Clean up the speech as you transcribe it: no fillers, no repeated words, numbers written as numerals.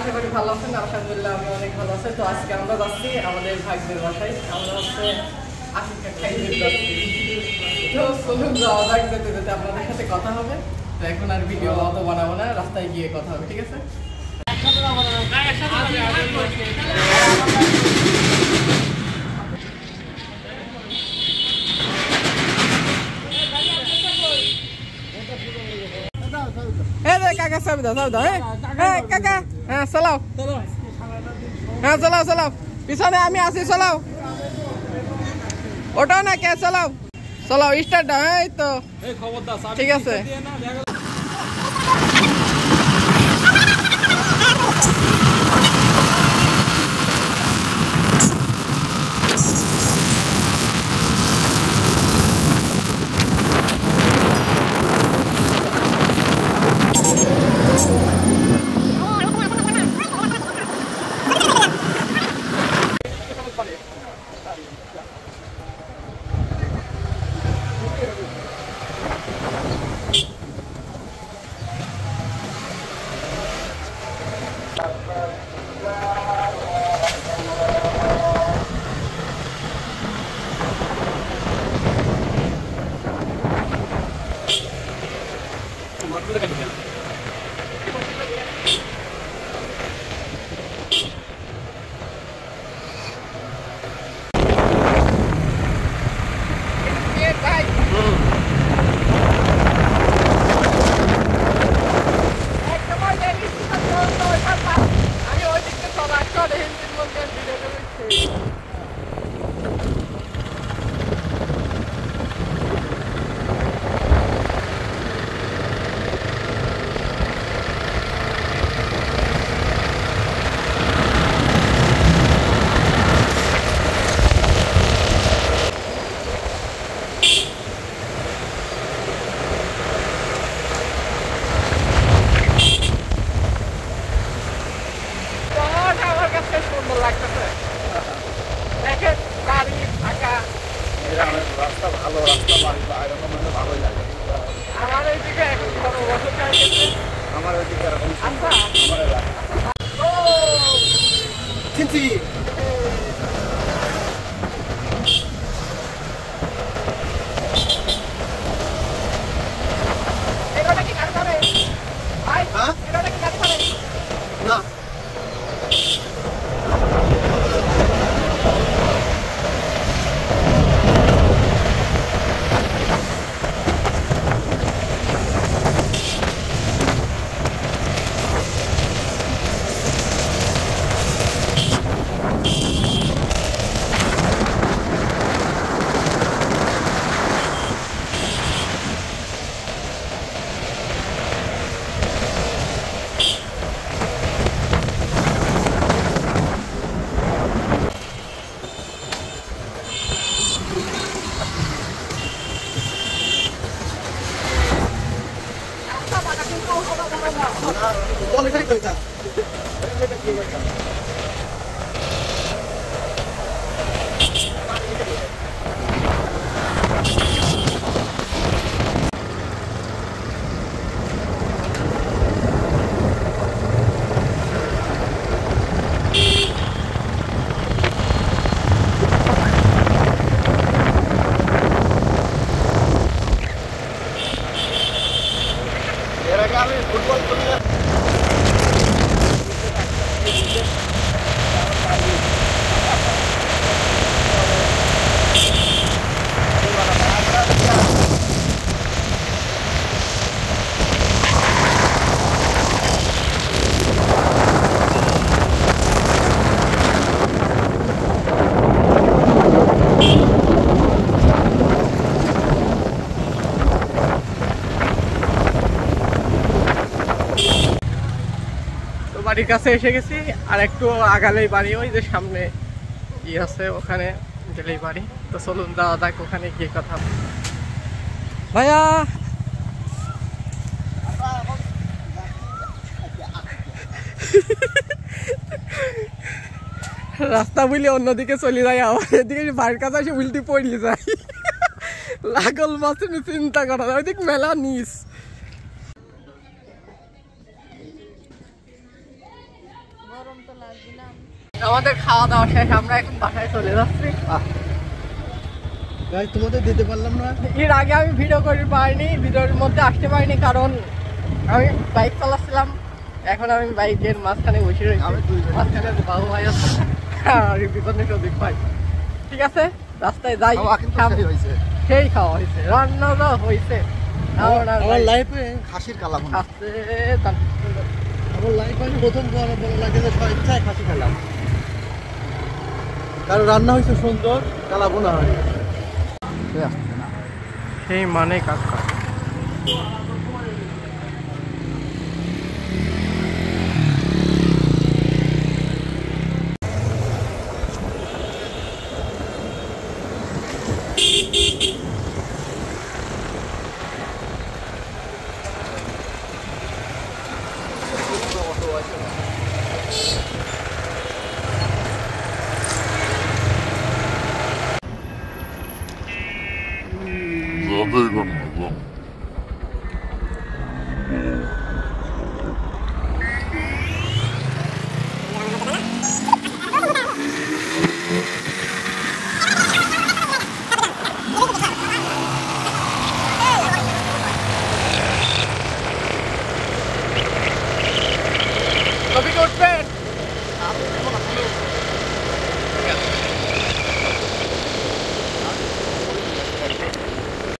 আশা করি ভালো আছেন। আলহামদুলিল্লাহ আমি অনেক ভালো আছি। তো আজকে আমরা যাচ্ছি আমাদের ভাগ্যের বাসায়। আমরা হচ্ছে আশিককে খাইয়ে যাচ্ছি। তো চলুন যাওয়া যাক, যেতে যেতে আপনাদের সাথে কথা হবে। তো এখন আর ভিডিও অত বানাবো না, রাস্তায় গিয়ে কথা হবে, ঠিক আছে? কাকা চাবি দাও, চাবি দাও। হ্যাঁ কাকা, হ্যাঁ চালাও, হ্যাঁ চালাও চালাও, পিছনে আমি আছি, চালাও। ওটাও না কে, চালাও চালাও, স্টার্ট দাও। এই তো ঠিক আছে। রাস্তা ভালো, রাস্তা এরকম হলে ভালোই লাগে। আমার ওইদিকে এখন বড় বছর গেছে, আমার ওইদিকে এরকম চিনছি। না ফুটবল বাড়ির কাছে এসে গেছি। আর একটু আগালেই বাড়ি, ওই যে সামনে ই আছে, ওখানে গেলেই বাড়ি। তো চলুন যাওয়া যাক, ওখানে গিয়ে কথা। ভাইয়া রাস্তা বুঝলে অন্যদিকে চলে যায়, আমার এদিকে বাড়ির কাছে এসে উল্টি পড়িয়ে যায়। লাগল মাছের চিন্তা করা যায়, ওইদিক মেলা নিস। আমাদের খাওয়া দাওয়া শেষ, আমরা এখন বাসায় চলে যাচ্ছি। তোমাদের দিতে পারলাম না, এর আগে আমি ভিডিও করতে পারিনি, ভিডিওর মধ্যে আসতে পারিনি কারণ আমি বাইক চালাচ্ছিলাম। এখন আমি বাইকের মাঝখানে বসে রয়েছি, মাঝখানে বাবু ভাই আছে আর বিপদের সদীপ ভাই। ঠিক আছে, রাস্তায় যাই। সেই খাওয়া হয়েছে, রান্না দাওয়া হয়েছে। আমার লাইফে খাসির কালাম আছে, আমার লাইফে আমি প্রথম বলা লাগে যে ইচ্ছায় খাসি খেলাম, কারণ রান্না হয়েছে সুন্দর, কালাবো না হয় সেই মানে কাকা। Zaten